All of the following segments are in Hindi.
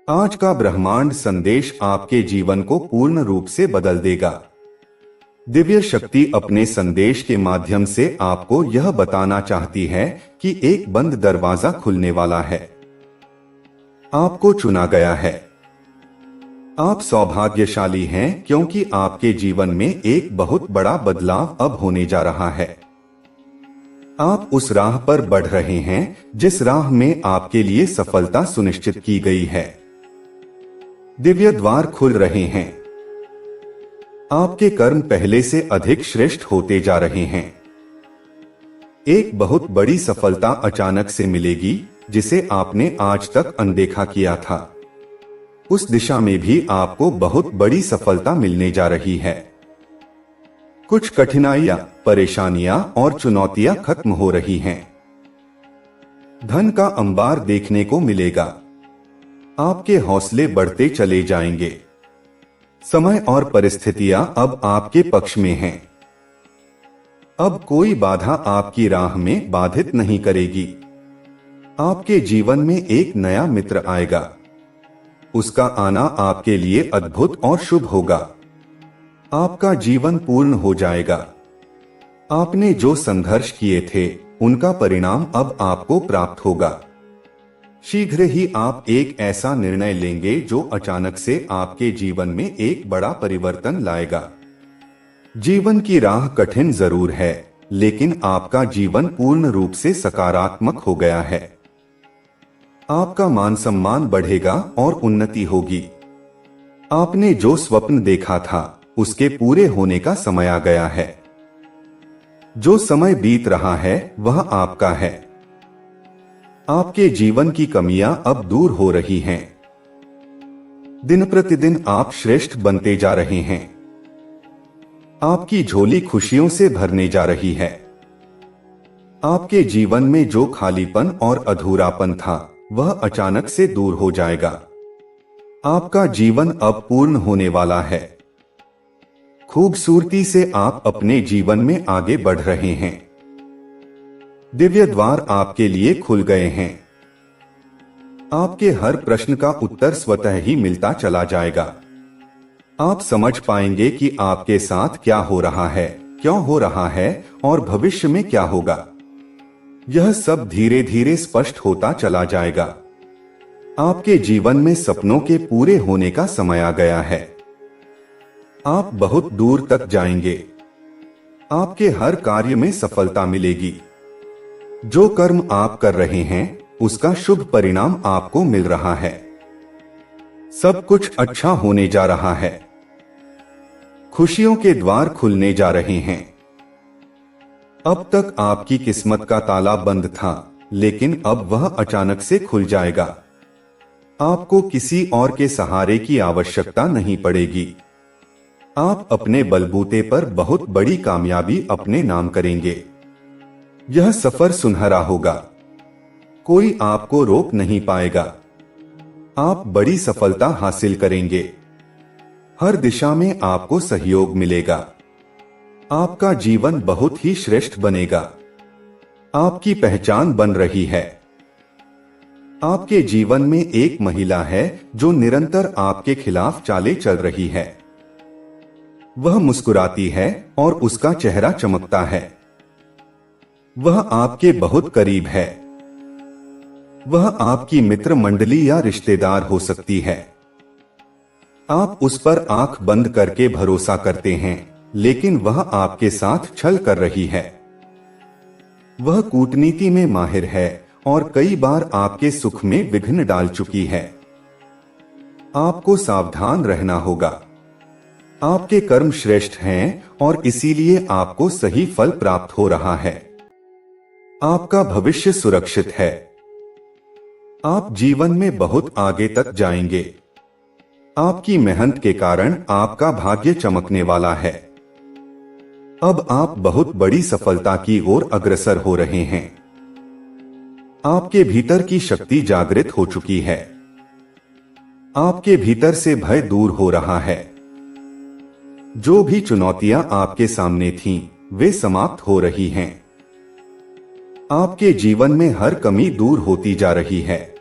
आज का ब्रह्मांड संदेश आपके जीवन को पूर्ण रूप से बदल देगा। दिव्य शक्ति अपने संदेश के माध्यम से आपको यह बताना चाहती है कि एक बंद दरवाजा खुलने वाला है। आपको चुना गया है। आप सौभाग्यशाली हैं क्योंकि आपके जीवन में एक बहुत बड़ा बदलाव अब होने जा रहा है। आप उस राह पर बढ़ रहे हैं जिस राह में आपके लिए सफलता सुनिश्चित की गई है। दिव्य द्वार खुल रहे हैं। आपके कर्म पहले से अधिक श्रेष्ठ होते जा रहे हैं। एक बहुत बड़ी सफलता अचानक से मिलेगी जिसे आपने आज तक अनदेखा किया था। उस दिशा में भी आपको बहुत बड़ी सफलता मिलने जा रही है। कुछ कठिनाइयां, परेशानियां और चुनौतियां खत्म हो रही हैं। धन का अंबार देखने को मिलेगा। आपके हौसले बढ़ते चले जाएंगे। समय और परिस्थितियां अब आपके पक्ष में हैं। अब कोई बाधा आपकी राह में बाधित नहीं करेगी। आपके जीवन में एक नया मित्र आएगा। उसका आना आपके लिए अद्भुत और शुभ होगा। आपका जीवन पूर्ण हो जाएगा। आपने जो संघर्ष किए थे उनका परिणाम अब आपको प्राप्त होगा। शीघ्र ही आप एक ऐसा निर्णय लेंगे जो अचानक से आपके जीवन में एक बड़ा परिवर्तन लाएगा। जीवन की राह कठिन जरूर है, लेकिन आपका जीवन पूर्ण रूप से सकारात्मक हो गया है। आपका मान सम्मान बढ़ेगा और उन्नति होगी। आपने जो स्वप्न देखा था उसके पूरे होने का समय आ गया है। जो समय बीत रहा है वह आपका है। आपके जीवन की कमियां अब दूर हो रही हैं। दिन प्रतिदिन आप श्रेष्ठ बनते जा रहे हैं। आपकी झोली खुशियों से भरने जा रही है। आपके जीवन में जो खालीपन और अधूरापन था वह अचानक से दूर हो जाएगा। आपका जीवन अब पूर्ण होने वाला है। खूबसूरती से आप अपने जीवन में आगे बढ़ रहे हैं। दिव्य द्वार आपके लिए खुल गए हैं। आपके हर प्रश्न का उत्तर स्वतः ही मिलता चला जाएगा। आप समझ पाएंगे कि आपके साथ क्या हो रहा है, क्यों हो रहा है और भविष्य में क्या होगा। यह सब धीरे धीरे स्पष्ट होता चला जाएगा। आपके जीवन में सपनों के पूरे होने का समय आ गया है। आप बहुत दूर तक जाएंगे। आपके हर कार्य में सफलता मिलेगी। जो कर्म आप कर रहे हैं उसका शुभ परिणाम आपको मिल रहा है। सब कुछ अच्छा होने जा रहा है। खुशियों के द्वार खुलने जा रहे हैं। अब तक आपकी किस्मत का ताला बंद था, लेकिन अब वह अचानक से खुल जाएगा। आपको किसी और के सहारे की आवश्यकता नहीं पड़ेगी। आप अपने बलबूते पर बहुत बड़ी कामयाबी अपने नाम करेंगे। यह सफर सुनहरा होगा। कोई आपको रोक नहीं पाएगा। आप बड़ी सफलता हासिल करेंगे। हर दिशा में आपको सहयोग मिलेगा। आपका जीवन बहुत ही श्रेष्ठ बनेगा। आपकी पहचान बन रही है। आपके जीवन में एक महिला है जो निरंतर आपके खिलाफ चालें चल रही है। वह मुस्कुराती है और उसका चेहरा चमकता है। वह आपके बहुत करीब है। वह आपकी मित्र मंडली या रिश्तेदार हो सकती है। आप उस पर आंख बंद करके भरोसा करते हैं, लेकिन वह आपके साथ छल कर रही है। वह कूटनीति में माहिर है और कई बार आपके सुख में विघ्न डाल चुकी है। आपको सावधान रहना होगा। आपके कर्म श्रेष्ठ हैं और इसीलिए आपको सही फल प्राप्त हो रहा है। आपका भविष्य सुरक्षित है। आप जीवन में बहुत आगे तक जाएंगे। आपकी मेहनत के कारण आपका भाग्य चमकने वाला है। अब आप बहुत बड़ी सफलता की ओर अग्रसर हो रहे हैं। आपके भीतर की शक्ति जागृत हो चुकी है। आपके भीतर से भय दूर हो रहा है। जो भी चुनौतियां आपके सामने थीं, वे समाप्त हो रही हैं। आपके जीवन में हर कमी दूर होती जा रही है।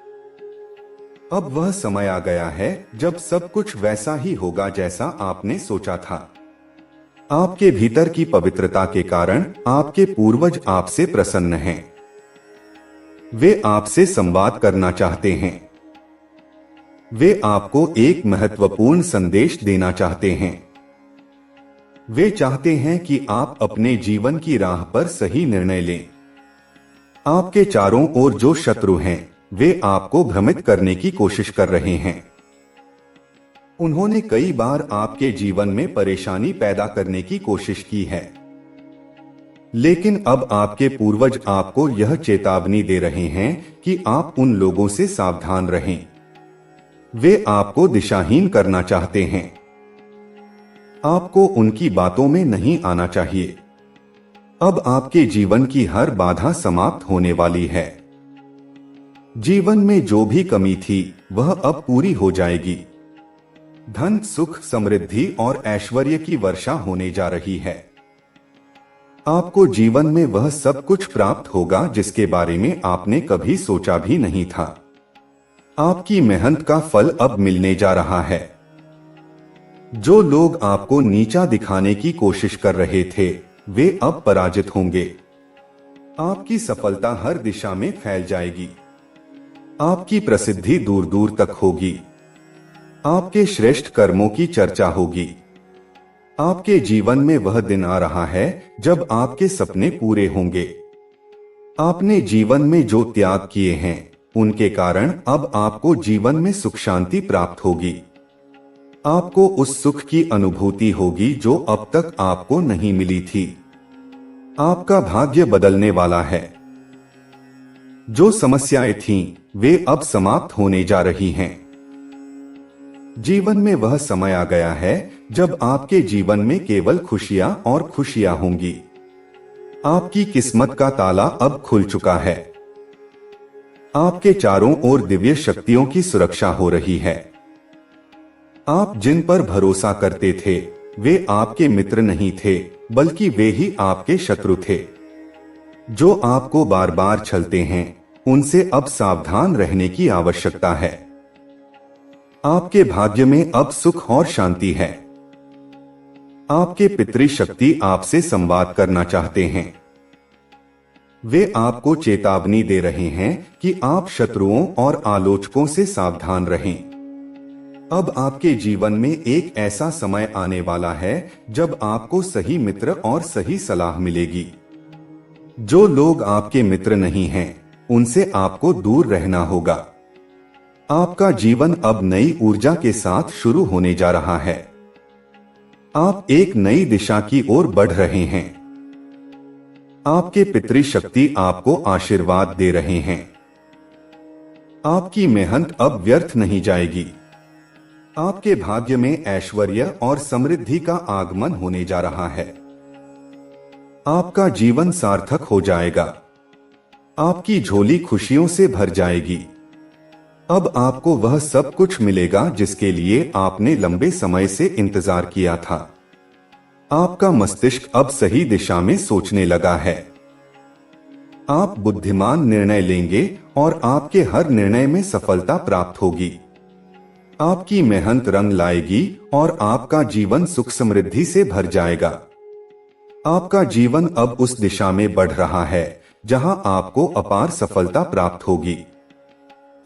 अब वह समय आ गया है जब सब कुछ वैसा ही होगा जैसा आपने सोचा था। आपके भीतर की पवित्रता के कारण आपके पूर्वज आपसे प्रसन्न हैं। वे आपसे संवाद करना चाहते हैं। वे आपको एक महत्वपूर्ण संदेश देना चाहते हैं। वे चाहते हैं कि आप अपने जीवन की राह पर सही निर्णय लें। आपके चारों ओर जो शत्रु हैं, वे आपको भ्रमित करने की कोशिश कर रहे हैं। उन्होंने कई बार आपके जीवन में परेशानी पैदा करने की कोशिश की है, लेकिन अब आपके पूर्वज आपको यह चेतावनी दे रहे हैं कि आप उन लोगों से सावधान रहें। वे आपको दिशाहीन करना चाहते हैं। आपको उनकी बातों में नहीं आना चाहिए। अब आपके जीवन की हर बाधा समाप्त होने वाली है। जीवन में जो भी कमी थी वह अब पूरी हो जाएगी। धन, सुख, समृद्धि और ऐश्वर्य की वर्षा होने जा रही है। आपको जीवन में वह सब कुछ प्राप्त होगा जिसके बारे में आपने कभी सोचा भी नहीं था। आपकी मेहनत का फल अब मिलने जा रहा है। जो लोग आपको नीचा दिखाने की कोशिश कर रहे थे, वे अब पराजित होंगे। आपकी सफलता हर दिशा में फैल जाएगी। आपकी प्रसिद्धि दूर दूर तक होगी। आपके श्रेष्ठ कर्मों की चर्चा होगी। आपके जीवन में वह दिन आ रहा है जब आपके सपने पूरे होंगे। आपने जीवन में जो त्याग किए हैं, उनके कारण अब आपको जीवन में सुख शांति प्राप्त होगी। आपको उस सुख की अनुभूति होगी जो अब तक आपको नहीं मिली थी। आपका भाग्य बदलने वाला है। जो समस्याएं थीं, वे अब समाप्त होने जा रही हैं। जीवन में वह समय आ गया है जब आपके जीवन में केवल खुशियां और खुशियां होंगी। आपकी किस्मत का ताला अब खुल चुका है। आपके चारों ओर दिव्य शक्तियों की सुरक्षा हो रही है। आप जिन पर भरोसा करते थे, वे आपके मित्र नहीं थे, बल्कि वे ही आपके शत्रु थे। जो आपको बार बार छलते हैं, उनसे अब सावधान रहने की आवश्यकता है। आपके भाग्य में अब सुख और शांति है। आपके पितृशक्ति आपसे संवाद करना चाहते हैं। वे आपको चेतावनी दे रहे हैं कि आप शत्रुओं और आलोचकों से सावधान रहें। अब आपके जीवन में एक ऐसा समय आने वाला है जब आपको सही मित्र और सही सलाह मिलेगी। जो लोग आपके मित्र नहीं हैं, उनसे आपको दूर रहना होगा। आपका जीवन अब नई ऊर्जा के साथ शुरू होने जा रहा है। आप एक नई दिशा की ओर बढ़ रहे हैं। आपके पितृशक्ति आपको आशीर्वाद दे रहे हैं। आपकी मेहनत अब व्यर्थ नहीं जाएगी। आपके भाग्य में ऐश्वर्य और समृद्धि का आगमन होने जा रहा है। आपका जीवन सार्थक हो जाएगा। आपकी झोली खुशियों से भर जाएगी। अब आपको वह सब कुछ मिलेगा जिसके लिए आपने लंबे समय से इंतजार किया था। आपका मस्तिष्क अब सही दिशा में सोचने लगा है। आप बुद्धिमान निर्णय लेंगे और आपके हर निर्णय में सफलता प्राप्त होगी। आपकी मेहनत रंग लाएगी और आपका जीवन सुख समृद्धि से भर जाएगा। आपका जीवन अब उस दिशा में बढ़ रहा है जहां आपको अपार सफलता प्राप्त होगी।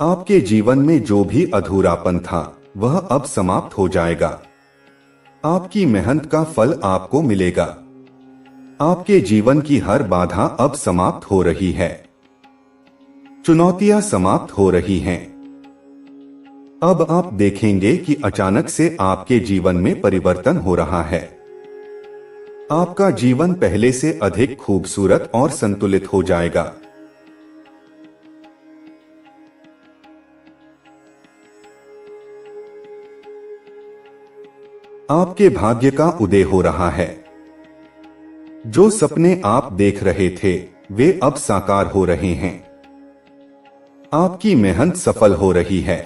आपके जीवन में जो भी अधूरापन था, वह अब समाप्त हो जाएगा। आपकी मेहनत का फल आपको मिलेगा। आपके जीवन की हर बाधा अब समाप्त हो रही है। चुनौतियां समाप्त हो रही हैं। अब आप देखेंगे कि अचानक से आपके जीवन में परिवर्तन हो रहा है। आपका जीवन पहले से अधिक खूबसूरत और संतुलित हो जाएगा। आपके भाग्य का उदय हो रहा है। जो सपने आप देख रहे थे, वे अब साकार हो रहे हैं। आपकी मेहनत सफल हो रही है।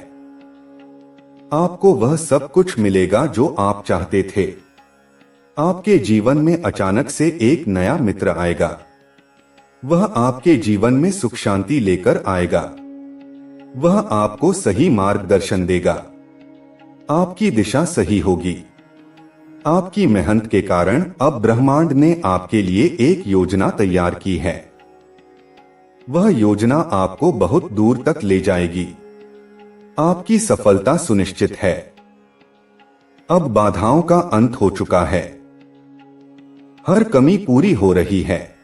आपको वह सब कुछ मिलेगा जो आप चाहते थे। आपके जीवन में अचानक से एक नया मित्र आएगा। वह आपके जीवन में सुख शांति लेकर आएगा। वह आपको सही मार्गदर्शन देगा। आपकी दिशा सही होगी। आपकी मेहनत के कारण अब ब्रह्मांड ने आपके लिए एक योजना तैयार की है। वह योजना आपको बहुत दूर तक ले जाएगी। आपकी सफलता सुनिश्चित है। अब बाधाओं का अंत हो चुका है। हर कमी पूरी हो रही है।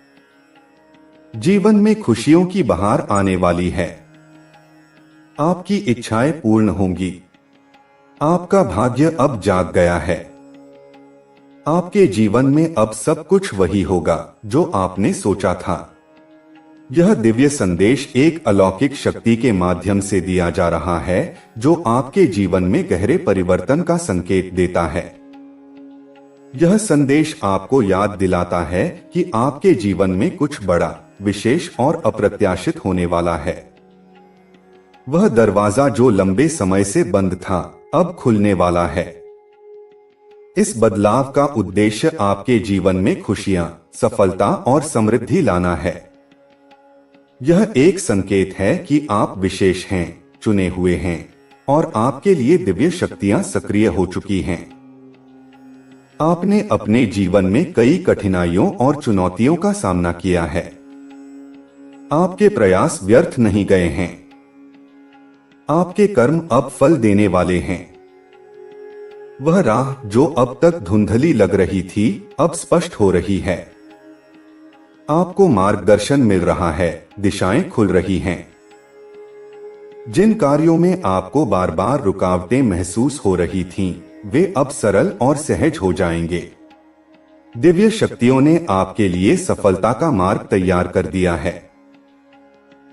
जीवन में खुशियों की बहार आने वाली है। आपकी इच्छाएं पूर्ण होंगी। आपका भाग्य अब जाग गया है। आपके जीवन में अब सब कुछ वही होगा जो आपने सोचा था। यह दिव्य संदेश एक अलौकिक शक्ति के माध्यम से दिया जा रहा है जो आपके जीवन में गहरे परिवर्तन का संकेत देता है। यह संदेश आपको याद दिलाता है कि आपके जीवन में कुछ बड़ा, विशेष और अप्रत्याशित होने वाला है। वह दरवाजा जो लंबे समय से बंद था, अब खुलने वाला है। इस बदलाव का उद्देश्य आपके जीवन में खुशियां, सफलता और समृद्धि लाना है। यह एक संकेत है कि आप विशेष हैं, चुने हुए हैं और आपके लिए दिव्य शक्तियां सक्रिय हो चुकी हैं। आपने अपने जीवन में कई कठिनाइयों और चुनौतियों का सामना किया है। आपके प्रयास व्यर्थ नहीं गए हैं। आपके कर्म अब फल देने वाले हैं। वह राह जो अब तक धुंधली लग रही थी, अब स्पष्ट हो रही है। आपको मार्गदर्शन मिल रहा है, दिशाएं खुल रही हैं। जिन कार्यों में आपको बार बार रुकावटें महसूस हो रही थीं, वे अब सरल और सहज हो जाएंगे। दिव्य शक्तियों ने आपके लिए सफलता का मार्ग तैयार कर दिया है।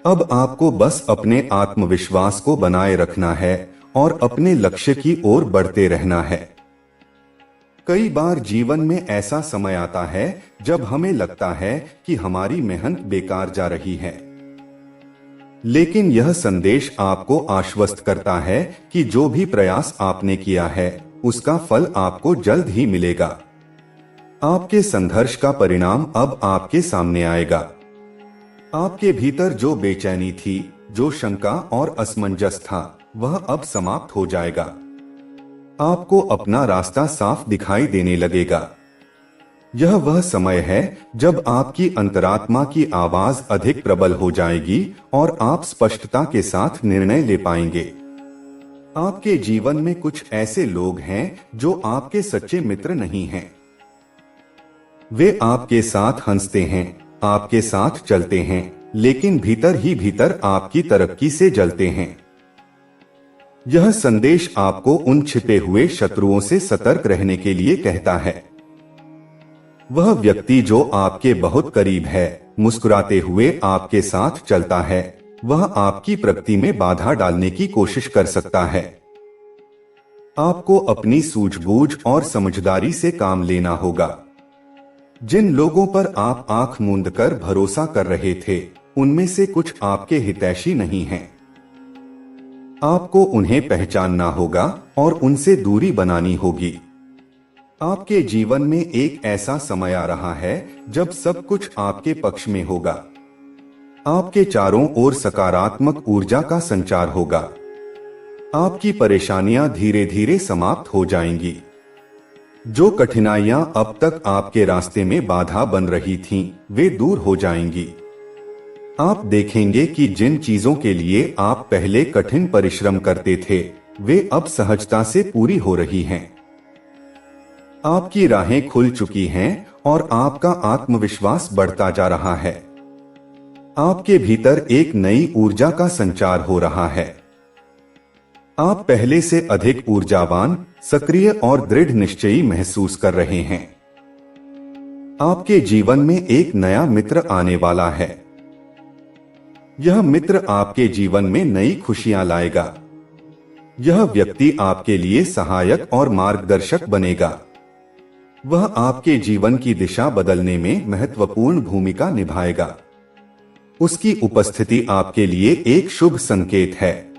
अब आपको बस अपने आत्मविश्वास को बनाए रखना है और अपने लक्ष्य की ओर बढ़ते रहना है। कई बार जीवन में ऐसा समय आता है जब हमें लगता है कि हमारी मेहनत बेकार जा रही है। लेकिन यह संदेश आपको आश्वस्त करता है कि जो भी प्रयास आपने किया है, उसका फल आपको जल्द ही मिलेगा। आपके संघर्ष का परिणाम अब आपके सामने आएगा। आपके भीतर जो बेचैनी थी, जो शंका और असमंजस था, वह अब समाप्त हो जाएगा। आपको अपना रास्ता साफ दिखाई देने लगेगा। यह वह समय है जब आपकी अंतरात्मा की आवाज अधिक प्रबल हो जाएगी और आप स्पष्टता के साथ निर्णय ले पाएंगे। आपके जीवन में कुछ ऐसे लोग हैं जो आपके सच्चे मित्र नहीं हैं। वे आपके साथ हंसते हैं, आपके साथ चलते हैं, लेकिन भीतर ही भीतर आपकी तरक्की से जलते हैं। यह संदेश आपको उन छिपे हुए शत्रुओं से सतर्क रहने के लिए कहता है। वह व्यक्ति जो आपके बहुत करीब है, मुस्कुराते हुए आपके साथ चलता है, वह आपकी प्रगति में बाधा डालने की कोशिश कर सकता है। आपको अपनी सूझबूझ और समझदारी से काम लेना होगा। जिन लोगों पर आप आंख मूंद कर भरोसा कर रहे थे, उनमें से कुछ आपके हितैषी नहीं हैं। आपको उन्हें पहचानना होगा और उनसे दूरी बनानी होगी। आपके जीवन में एक ऐसा समय आ रहा है जब सब कुछ आपके पक्ष में होगा। आपके चारों ओर सकारात्मक ऊर्जा का संचार होगा। आपकी परेशानियां धीरे धीरे समाप्त हो जाएंगी। जो कठिनाइयां अब तक आपके रास्ते में बाधा बन रही थीं, वे दूर हो जाएंगी। आप देखेंगे कि जिन चीजों के लिए आप पहले कठिन परिश्रम करते थे, वे अब सहजता से पूरी हो रही हैं। आपकी राहें खुल चुकी हैं और आपका आत्मविश्वास बढ़ता जा रहा है। आपके भीतर एक नई ऊर्जा का संचार हो रहा है। आप पहले से अधिक ऊर्जावान, सक्रिय और दृढ़ निश्चयी महसूस कर रहे हैं। आपके जीवन में एक नया मित्र आने वाला है। यह मित्र आपके जीवन में नई खुशियां लाएगा। यह व्यक्ति आपके लिए सहायक और मार्गदर्शक बनेगा। वह आपके जीवन की दिशा बदलने में महत्वपूर्ण भूमिका निभाएगा। उसकी उपस्थिति आपके लिए एक शुभ संकेत है।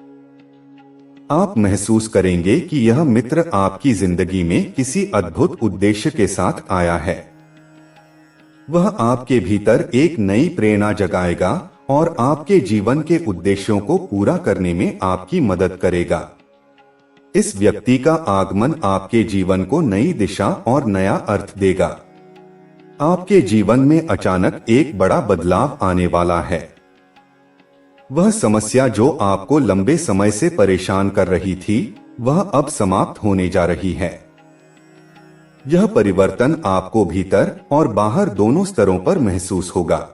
आप महसूस करेंगे कि यह मित्र आपकी जिंदगी में किसी अद्भुत उद्देश्य के साथ आया है। वह आपके भीतर एक नई प्रेरणा जगाएगा और आपके जीवन के उद्देश्यों को पूरा करने में आपकी मदद करेगा। इस व्यक्ति का आगमन आपके जीवन को नई दिशा और नया अर्थ देगा। आपके जीवन में अचानक एक बड़ा बदलाव आने वाला है। वह समस्या जो आपको लंबे समय से परेशान कर रही थी, वह अब समाप्त होने जा रही है। यह परिवर्तन आपको भीतर और बाहर दोनों स्तरों पर महसूस होगा।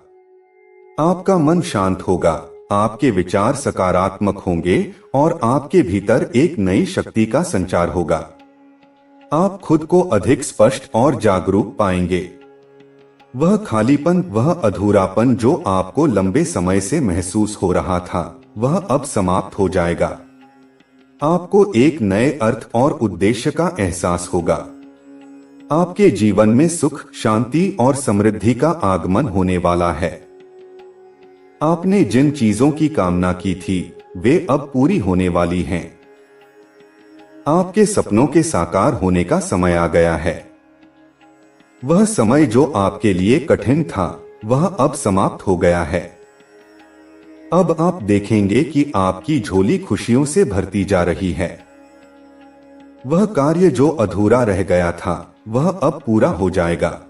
आपका मन शांत होगा, आपके विचार सकारात्मक होंगे और आपके भीतर एक नई शक्ति का संचार होगा। आप खुद को अधिक स्पष्ट और जागरूक पाएंगे। वह खालीपन, वह अधूरापन जो आपको लंबे समय से महसूस हो रहा था, वह अब समाप्त हो जाएगा। आपको एक नए अर्थ और उद्देश्य का एहसास होगा। आपके जीवन में सुख, शांति और समृद्धि का आगमन होने वाला है। आपने जिन चीजों की कामना की थी, वे अब पूरी होने वाली हैं। आपके सपनों के साकार होने का समय आ गया है। वह समय जो आपके लिए कठिन था, वह अब समाप्त हो गया है। अब आप देखेंगे कि आपकी झोली खुशियों से भरती जा रही है। वह कार्य जो अधूरा रह गया था, वह अब पूरा हो जाएगा।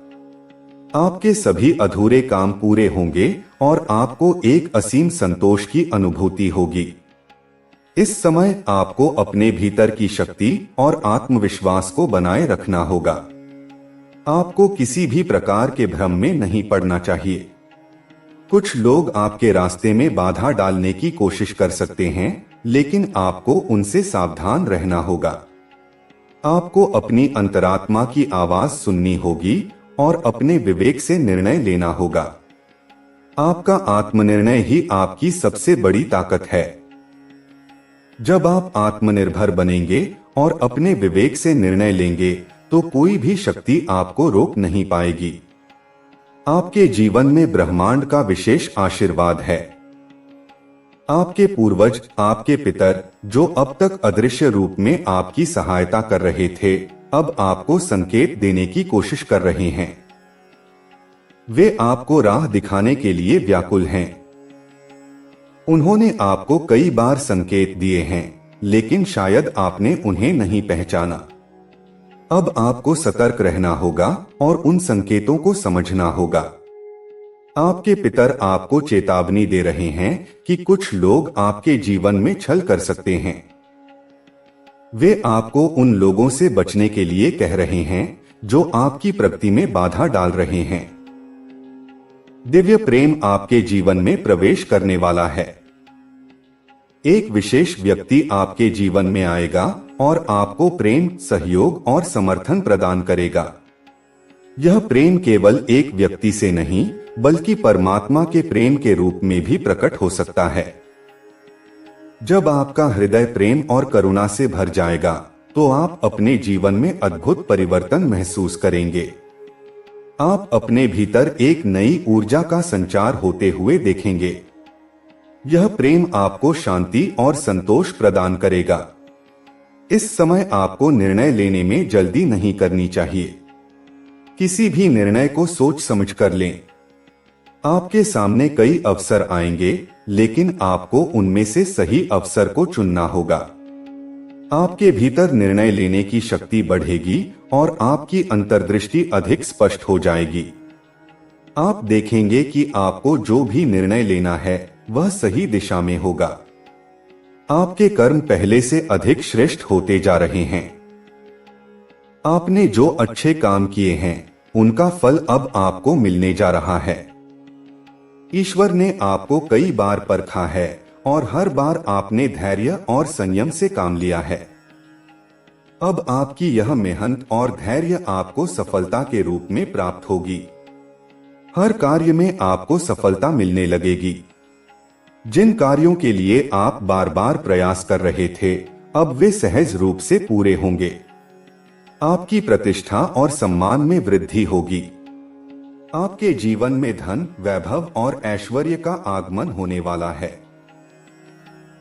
आपके सभी अधूरे काम पूरे होंगे और आपको एक असीम संतोष की अनुभूति होगी। इस समय आपको अपने भीतर की शक्ति और आत्मविश्वास को बनाए रखना होगा। आपको किसी भी प्रकार के भ्रम में नहीं पड़ना चाहिए। कुछ लोग आपके रास्ते में बाधा डालने की कोशिश कर सकते हैं, लेकिन आपको उनसे सावधान रहना होगा। आपको अपनी अंतरात्मा की आवाज सुननी होगी और अपने विवेक से निर्णय लेना होगा। आपका आत्मनिर्णय ही आपकी सबसे बड़ी ताकत है। जब आप आत्मनिर्भर बनेंगे और अपने विवेक से निर्णय लेंगे, तो कोई भी शक्ति आपको रोक नहीं पाएगी। आपके जीवन में ब्रह्मांड का विशेष आशीर्वाद है। आपके पूर्वज, आपके पितर, जो अब तक अदृश्य रूप में आपकी सहायता कर रहे थे, अब आपको संकेत देने की कोशिश कर रहे हैं। वे आपको राह दिखाने के लिए व्याकुल हैं। उन्होंने आपको कई बार संकेत दिए हैं, लेकिन शायद आपने उन्हें नहीं पहचाना। अब आपको सतर्क रहना होगा और उन संकेतों को समझना होगा। आपके पितर आपको चेतावनी दे रहे हैं कि कुछ लोग आपके जीवन में छल कर सकते हैं। वे आपको उन लोगों से बचने के लिए कह रहे हैं जो आपकी प्रगति में बाधा डाल रहे हैं। दिव्य प्रेम आपके जीवन में प्रवेश करने वाला है। एक विशेष व्यक्ति आपके जीवन में आएगा और आपको प्रेम, सहयोग और समर्थन प्रदान करेगा। यह प्रेम केवल एक व्यक्ति से नहीं, बल्कि परमात्मा के प्रेम के रूप में भी प्रकट हो सकता है। जब आपका हृदय प्रेम और करुणा से भर जाएगा, तो आप अपने जीवन में अद्भुत परिवर्तन महसूस करेंगे। आप अपने भीतर एक नई ऊर्जा का संचार होते हुए देखेंगे। यह प्रेम आपको शांति और संतोष प्रदान करेगा। इस समय आपको निर्णय लेने में जल्दी नहीं करनी चाहिए। किसी भी निर्णय को सोच समझ कर लें। आपके सामने कई अवसर आएंगे, लेकिन आपको उनमें से सही अवसर को चुनना होगा। आपके भीतर निर्णय लेने की शक्ति बढ़ेगी और आपकी अंतर्दृष्टि अधिक स्पष्ट हो जाएगी। आप देखेंगे कि आपको जो भी निर्णय लेना है, वह सही दिशा में होगा। आपके कर्म पहले से अधिक श्रेष्ठ होते जा रहे हैं। आपने जो अच्छे काम किए हैं, उनका फल अब आपको मिलने जा रहा है। ईश्वर ने आपको कई बार परखा है और हर बार आपने धैर्य और संयम से काम लिया है। अब आपकी यह मेहनत और धैर्य आपको सफलता के रूप में प्राप्त होगी। हर कार्य में आपको सफलता मिलने लगेगी। जिन कार्यों के लिए आप बार बार प्रयास कर रहे थे, अब वे सहज रूप से पूरे होंगे। आपकी प्रतिष्ठा और सम्मान में वृद्धि होगी। आपके जीवन में धन, वैभव और ऐश्वर्य का आगमन होने वाला है।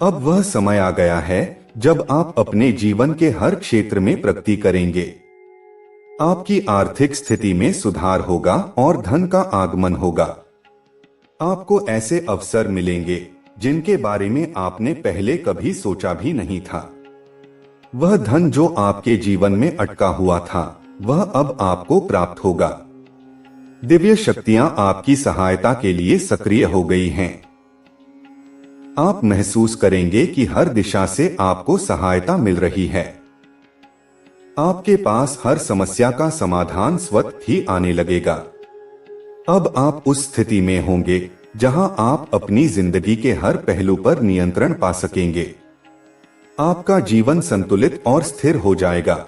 अब वह समय आ गया है जब आप अपने जीवन के हर क्षेत्र में प्रगति करेंगे। आपकी आर्थिक स्थिति में सुधार होगा और धन का आगमन होगा। आपको ऐसे अवसर मिलेंगे जिनके बारे में आपने पहले कभी सोचा भी नहीं था। वह धन जो आपके जीवन में अटका हुआ था, वह अब आपको प्राप्त होगा। दिव्य शक्तियां आपकी सहायता के लिए सक्रिय हो गई हैं। आप महसूस करेंगे कि हर दिशा से आपको सहायता मिल रही है। आपके पास हर समस्या का समाधान स्वतः ही आने लगेगा। अब आप उस स्थिति में होंगे जहां आप अपनी जिंदगी के हर पहलू पर नियंत्रण पा सकेंगे। आपका जीवन संतुलित और स्थिर हो जाएगा।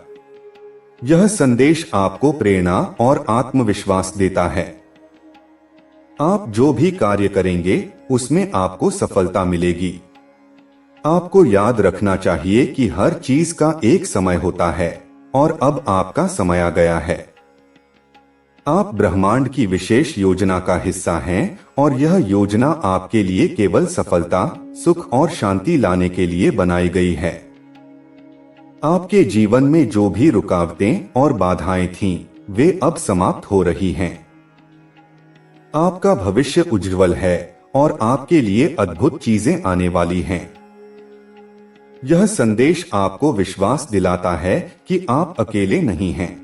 यह संदेश आपको प्रेरणा और आत्मविश्वास देता है। आप जो भी कार्य करेंगे उसमें आपको सफलता मिलेगी। आपको याद रखना चाहिए कि हर चीज का एक समय होता है और अब आपका समय आ गया है। आप ब्रह्मांड की विशेष योजना का हिस्सा हैं और यह योजना आपके लिए केवल सफलता, सुख और शांति लाने के लिए बनाई गई है। आपके जीवन में जो भी रुकावटें और बाधाएं थीं, वे अब समाप्त हो रही हैं। आपका भविष्य उज्जवल है और आपके लिए अद्भुत चीजें आने वाली हैं। यह संदेश आपको विश्वास दिलाता है कि आप अकेले नहीं हैं।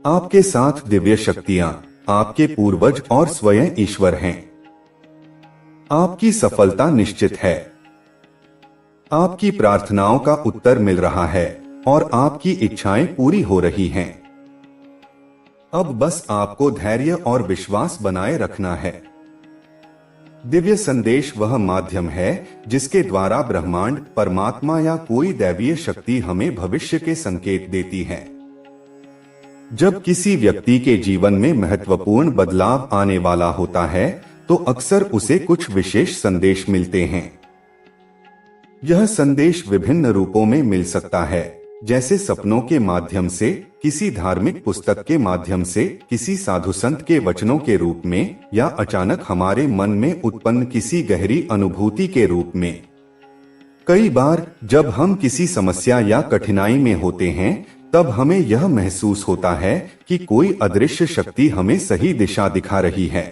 आपके साथ दिव्य शक्तियां, आपके पूर्वज और स्वयं ईश्वर हैं। आपकी सफलता निश्चित है। आपकी प्रार्थनाओं का उत्तर मिल रहा है और आपकी इच्छाएं पूरी हो रही हैं। अब बस आपको धैर्य और विश्वास बनाए रखना है। दिव्य संदेश वह माध्यम है जिसके द्वारा ब्रह्मांड, परमात्मा या कोई दैवीय शक्ति हमें भविष्य के संकेत देती है। जब किसी व्यक्ति के जीवन में महत्वपूर्ण बदलाव आने वाला होता है, तो अक्सर उसे कुछ विशेष संदेश मिलते हैं। यह संदेश विभिन्न रूपों में मिल सकता है, जैसे सपनों के माध्यम से, किसी धार्मिक पुस्तक के माध्यम से, किसी साधु संत के वचनों के रूप में, या अचानक हमारे मन में उत्पन्न किसी गहरी अनुभूति के रूप में। कई बार जब हम किसी समस्या या कठिनाई में होते हैं, तब हमें यह महसूस होता है कि कोई अदृश्य शक्ति हमें सही दिशा दिखा रही है।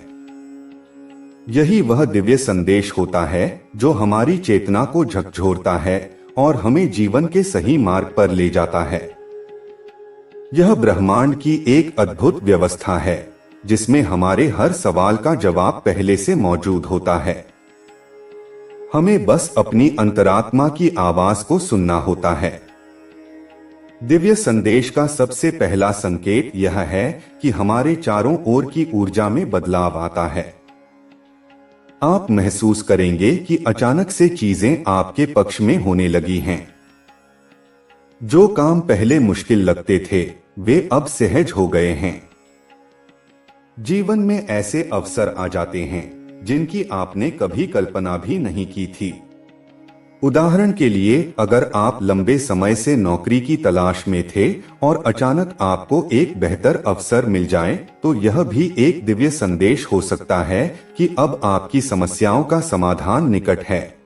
यही वह दिव्य संदेश होता है जो हमारी चेतना को झकझोरता है और हमें जीवन के सही मार्ग पर ले जाता है। यह ब्रह्मांड की एक अद्भुत व्यवस्था है जिसमें हमारे हर सवाल का जवाब पहले से मौजूद होता है। हमें बस अपनी अंतरात्मा की आवाज को सुनना होता है। दिव्य संदेश का सबसे पहला संकेत यह है कि हमारे चारों ओर की ऊर्जा में बदलाव आता है। आप महसूस करेंगे कि अचानक से चीजें आपके पक्ष में होने लगी हैं। जो काम पहले मुश्किल लगते थे, वे अब सहज हो गए हैं। जीवन में ऐसे अवसर आ जाते हैं जिनकी आपने कभी कल्पना भी नहीं की थी। उदाहरण के लिए, अगर आप लंबे समय से नौकरी की तलाश में थे और अचानक आपको एक बेहतर अवसर मिल जाए, तो यह भी एक दिव्य संदेश हो सकता है कि अब आपकी समस्याओं का समाधान निकट है।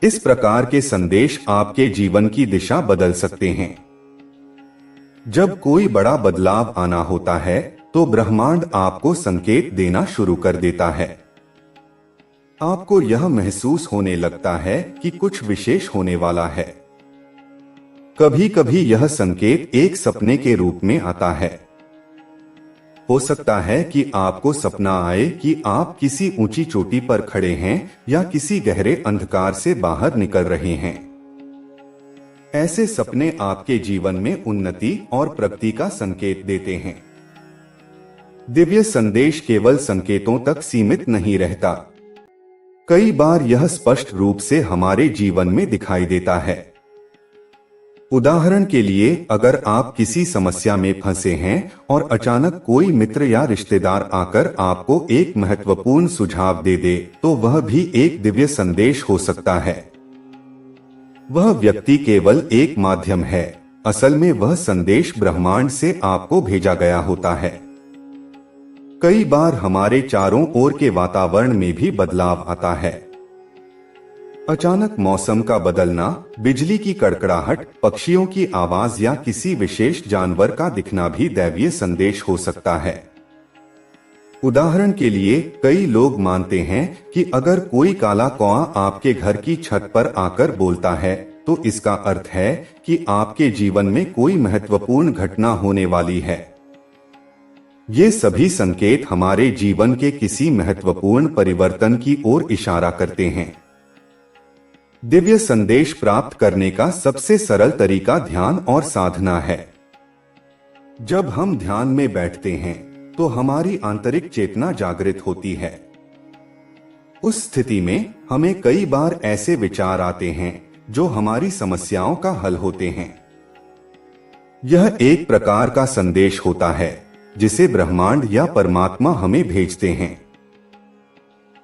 इस प्रकार के संदेश आपके जीवन की दिशा बदल सकते हैं। जब कोई बड़ा बदलाव आना होता है, तो ब्रह्मांड आपको संकेत देना शुरू कर देता है। आपको यह महसूस होने लगता है कि कुछ विशेष होने वाला है। कभी कभी यह संकेत एक सपने के रूप में आता है। हो सकता है कि आपको सपना आए कि आप किसी ऊंची चोटी पर खड़े हैं या किसी गहरे अंधकार से बाहर निकल रहे हैं। ऐसे सपने आपके जीवन में उन्नति और प्रगति का संकेत देते हैं। दिव्य संदेश केवल संकेतों तक सीमित नहीं रहता। कई बार यह स्पष्ट रूप से हमारे जीवन में दिखाई देता है। उदाहरण के लिए, अगर आप किसी समस्या में फंसे हैं और अचानक कोई मित्र या रिश्तेदार आकर आपको एक महत्वपूर्ण सुझाव दे दे, तो वह भी एक दिव्य संदेश हो सकता है। वह व्यक्ति केवल एक माध्यम है, असल में वह संदेश ब्रह्मांड से आपको भेजा गया होता है। कई बार हमारे चारों ओर के वातावरण में भी बदलाव आता है। अचानक मौसम का बदलना, बिजली की कड़कड़ाहट, पक्षियों की आवाज या किसी विशेष जानवर का दिखना भी दैवीय संदेश हो सकता है। उदाहरण के लिए कई लोग मानते हैं कि अगर कोई काला कौआ आपके घर की छत पर आकर बोलता है तो इसका अर्थ है कि आपके जीवन में कोई महत्वपूर्ण घटना होने वाली है। ये सभी संकेत हमारे जीवन के किसी महत्वपूर्ण परिवर्तन की ओर इशारा करते हैं। दिव्य संदेश प्राप्त करने का सबसे सरल तरीका ध्यान और साधना है। जब हम ध्यान में बैठते हैं तो हमारी आंतरिक चेतना जागृत होती है। उस स्थिति में हमें कई बार ऐसे विचार आते हैं जो हमारी समस्याओं का हल होते हैं। यह एक प्रकार का संदेश होता है जिसे ब्रह्मांड या परमात्मा हमें भेजते हैं।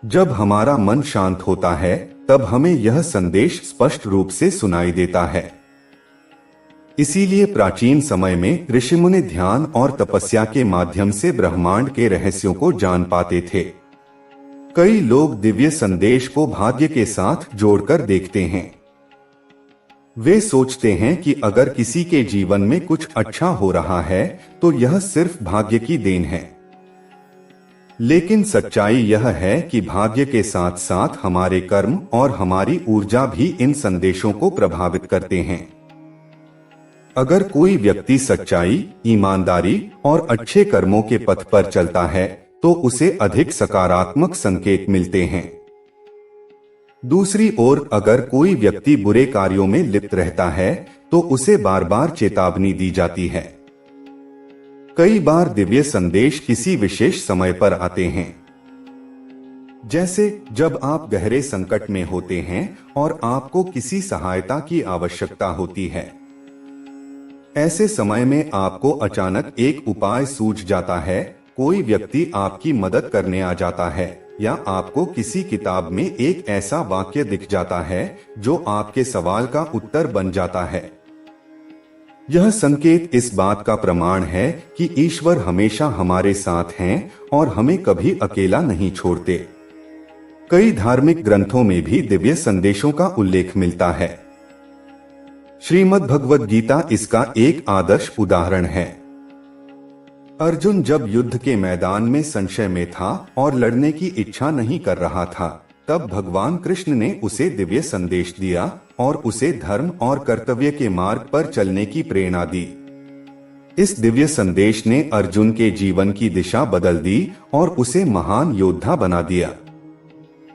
जब हमारा मन शांत होता है तब हमें यह संदेश स्पष्ट रूप से सुनाई देता है। इसीलिए प्राचीन समय में ऋषिमुनि ध्यान और तपस्या के माध्यम से ब्रह्मांड के रहस्यों को जान पाते थे। कई लोग दिव्य संदेश को भाग्य के साथ जोड़कर देखते हैं। वे सोचते हैं कि अगर किसी के जीवन में कुछ अच्छा हो रहा है तो यह सिर्फ भाग्य की देन है। लेकिन सच्चाई यह है कि भाग्य के साथ साथ हमारे कर्म और हमारी ऊर्जा भी इन संदेशों को प्रभावित करते हैं। अगर कोई व्यक्ति सच्चाई, ईमानदारी और अच्छे कर्मों के पथ पर चलता है तो उसे अधिक सकारात्मक संकेत मिलते हैं। दूसरी ओर अगर कोई व्यक्ति बुरे कार्यों में लिप्त रहता है तो उसे बार बार चेतावनी दी जाती है। कई बार दिव्य संदेश किसी विशेष समय पर आते हैं, जैसे जब आप गहरे संकट में होते हैं और आपको किसी सहायता की आवश्यकता होती है। ऐसे समय में आपको अचानक एक उपाय सूझ जाता है, कोई व्यक्ति आपकी मदद करने आ जाता है या आपको किसी किताब में एक ऐसा वाक्य दिख जाता है जो आपके सवाल का उत्तर बन जाता है। यह संकेत इस बात का प्रमाण है कि ईश्वर हमेशा हमारे साथ हैं और हमें कभी अकेला नहीं छोड़ते। कई धार्मिक ग्रंथों में भी दिव्य संदेशों का उल्लेख मिलता है। श्रीमद् भगवद गीता इसका एक आदर्श उदाहरण है। अर्जुन जब युद्ध के मैदान में संशय में था और लड़ने की इच्छा नहीं कर रहा था, तब भगवान कृष्ण ने उसे दिव्य संदेश दिया और उसे धर्म और कर्तव्य के मार्ग पर चलने की प्रेरणा दी। इस दिव्य संदेश ने अर्जुन के जीवन की दिशा बदल दी और उसे महान योद्धा बना दिया।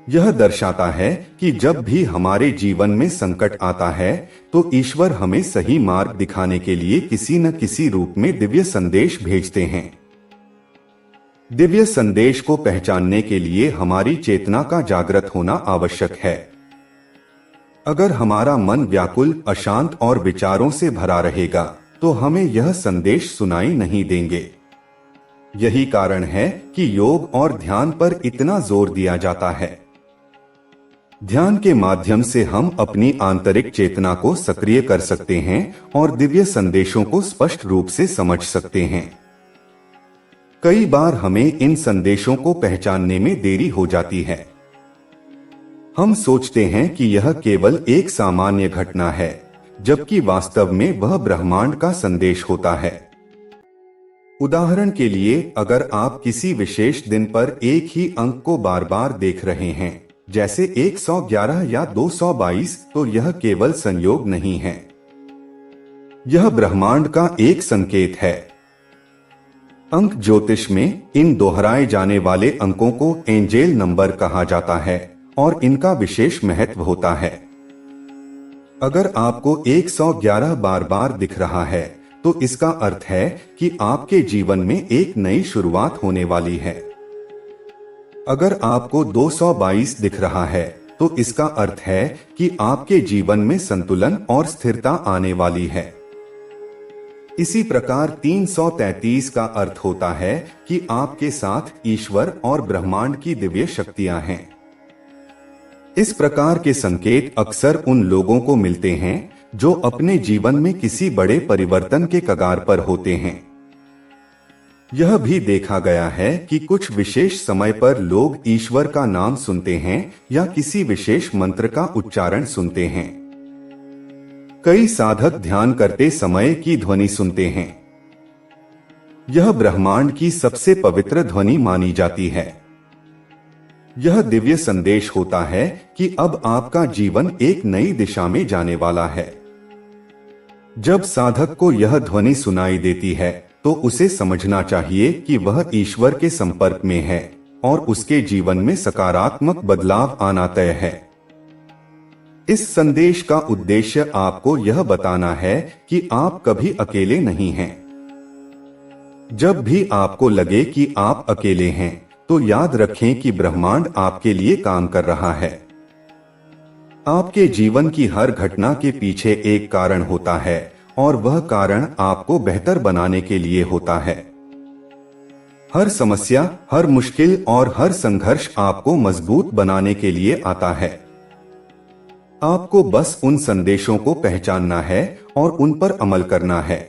यह दर्शाता है कि जब भी हमारे जीवन में संकट आता है तो ईश्वर हमें सही मार्ग दिखाने के लिए किसी न किसी रूप में दिव्य संदेश भेजते हैं। दिव्य संदेश को पहचानने के लिए हमारी चेतना का जागृत होना आवश्यक है। अगर हमारा मन व्याकुल, अशांत और विचारों से भरा रहेगा तो हमें यह संदेश सुनाई नहीं देंगे। यही कारण है कि योग और ध्यान पर इतना जोर दिया जाता है। ध्यान के माध्यम से हम अपनी आंतरिक चेतना को सक्रिय कर सकते हैं और दिव्य संदेशों को स्पष्ट रूप से समझ सकते हैं। कई बार हमें इन संदेशों को पहचानने में देरी हो जाती है। हम सोचते हैं कि यह केवल एक सामान्य घटना है, जबकि वास्तव में वह ब्रह्मांड का संदेश होता है। उदाहरण के लिए, अगर आप किसी विशेष दिन पर एक ही अंक को बार बार देख रहे हैं, जैसे 111 या 222, तो यह केवल संयोग नहीं है, यह ब्रह्मांड का एक संकेत है। अंक ज्योतिष में इन दोहराए जाने वाले अंकों को एंजेल नंबर कहा जाता है और इनका विशेष महत्व होता है। अगर आपको 111 बार बार दिख रहा है तो इसका अर्थ है कि आपके जीवन में एक नई शुरुआत होने वाली है। अगर आपको 222 दिख रहा है तो इसका अर्थ है कि आपके जीवन में संतुलन और स्थिरता आने वाली है। इसी प्रकार 333 का अर्थ होता है कि आपके साथ ईश्वर और ब्रह्मांड की दिव्य शक्तियां हैं। इस प्रकार के संकेत अक्सर उन लोगों को मिलते हैं जो अपने जीवन में किसी बड़े परिवर्तन के कगार पर होते हैं। यह भी देखा गया है कि कुछ विशेष समय पर लोग ईश्वर का नाम सुनते हैं या किसी विशेष मंत्र का उच्चारण सुनते हैं। कई साधक ध्यान करते समय की ध्वनि सुनते हैं। यह ब्रह्मांड की सबसे पवित्र ध्वनि मानी जाती है। यह दिव्य संदेश होता है कि अब आपका जीवन एक नई दिशा में जाने वाला है। जब साधक को यह ध्वनि सुनाई देती है तो उसे समझना चाहिए कि वह ईश्वर के संपर्क में है और उसके जीवन में सकारात्मक बदलाव आना तय है। इस संदेश का उद्देश्य आपको यह बताना है कि आप कभी अकेले नहीं हैं। जब भी आपको लगे कि आप अकेले हैं, तो याद रखें कि ब्रह्मांड आपके लिए काम कर रहा है। आपके जीवन की हर घटना के पीछे एक कारण होता है और वह कारण आपको बेहतर बनाने के लिए होता है। हर समस्या, हर मुश्किल और हर संघर्ष आपको मजबूत बनाने के लिए आता है। आपको बस उन संदेशों को पहचानना है और उन पर अमल करना है।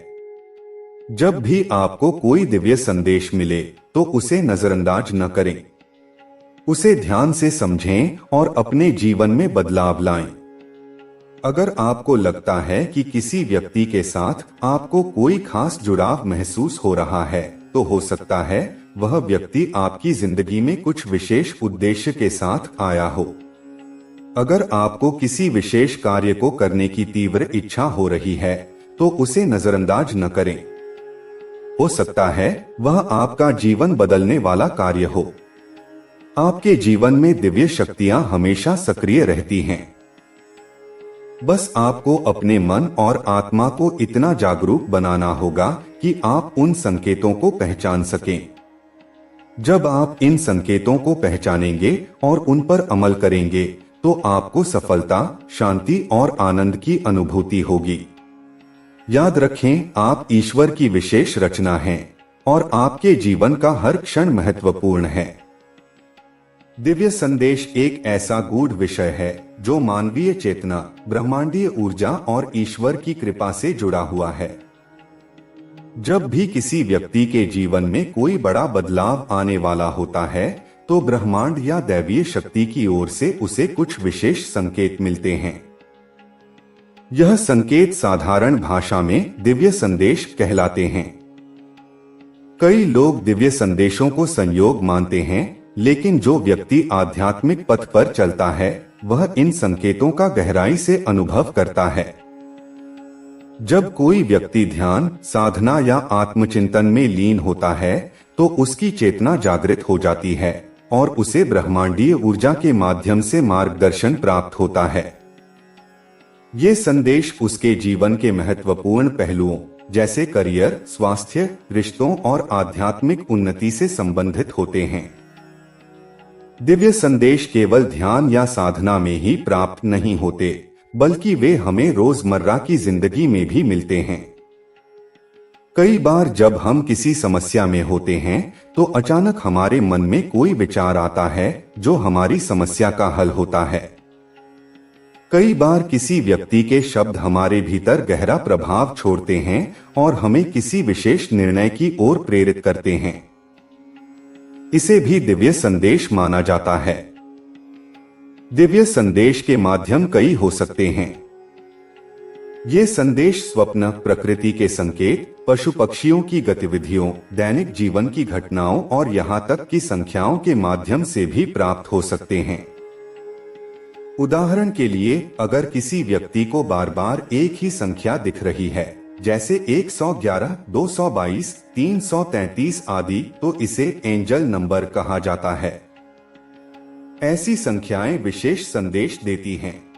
जब भी आपको कोई दिव्य संदेश मिले तो उसे नजरअंदाज न करें। उसे ध्यान से समझें और अपने जीवन में बदलाव लाएं। अगर आपको लगता है कि किसी व्यक्ति के साथ आपको कोई खास जुड़ाव महसूस हो रहा है, तो हो सकता है वह व्यक्ति आपकी जिंदगी में कुछ विशेष उद्देश्य के साथ आया हो। अगर आपको किसी विशेष कार्य को करने की तीव्र इच्छा हो रही है, तो उसे नजरअंदाज न करें। हो सकता है वह आपका जीवन बदलने वाला कार्य हो। आपके जीवन में दिव्य शक्तियां हमेशा सक्रिय रहती हैं। बस आपको अपने मन और आत्मा को इतना जागरूक बनाना होगा कि आप उन संकेतों को पहचान सकें। जब आप इन संकेतों को पहचानेंगे और उन पर अमल करेंगे, तो आपको सफलता, शांति और आनंद की अनुभूति होगी। याद रखें, आप ईश्वर की विशेष रचना हैं और आपके जीवन का हर क्षण महत्वपूर्ण है। दिव्य संदेश एक ऐसा गूढ़ विषय है जो मानवीय चेतना, ब्रह्मांडीय ऊर्जा और ईश्वर की कृपा से जुड़ा हुआ है। जब भी किसी व्यक्ति के जीवन में कोई बड़ा बदलाव आने वाला होता है, तो ब्रह्मांड या दैवीय शक्ति की ओर से उसे कुछ विशेष संकेत मिलते हैं। यह संकेत साधारण भाषा में दिव्य संदेश कहलाते हैं। कई लोग दिव्य संदेशों को संयोग मानते हैं, लेकिन जो व्यक्ति आध्यात्मिक पथ पर चलता है, वह इन संकेतों का गहराई से अनुभव करता है। जब कोई व्यक्ति ध्यान, साधना या आत्मचिंतन में लीन होता है, तो उसकी चेतना जागृत हो जाती है और उसे ब्रह्मांडीय ऊर्जा के माध्यम से मार्गदर्शन प्राप्त होता है। ये संदेश उसके जीवन के महत्वपूर्ण पहलुओं जैसे करियर, स्वास्थ्य, रिश्तों और आध्यात्मिक उन्नति से संबंधित होते हैं। दिव्य संदेश केवल ध्यान या साधना में ही प्राप्त नहीं होते, बल्कि वे हमें रोजमर्रा की जिंदगी में भी मिलते हैं। कई बार जब हम किसी समस्या में होते हैं, तो अचानक हमारे मन में कोई विचार आता है जो हमारी समस्या का हल होता है। कई बार किसी व्यक्ति के शब्द हमारे भीतर गहरा प्रभाव छोड़ते हैं और हमें किसी विशेष निर्णय की ओर प्रेरित करते हैं। इसे भी दिव्य संदेश माना जाता है। दिव्य संदेश के माध्यम कई हो सकते हैं। ये संदेश स्वप्न, प्रकृति के संकेत, पशु पक्षियों की गतिविधियों, दैनिक जीवन की घटनाओं और यहाँ तक कि संख्याओं के माध्यम से भी प्राप्त हो सकते हैं। उदाहरण के लिए, अगर किसी व्यक्ति को बार बार एक ही संख्या दिख रही है, जैसे 111, 222, 333 आदि, तो इसे एंजल नंबर कहा जाता है। ऐसी संख्याएं विशेष संदेश देती हैं।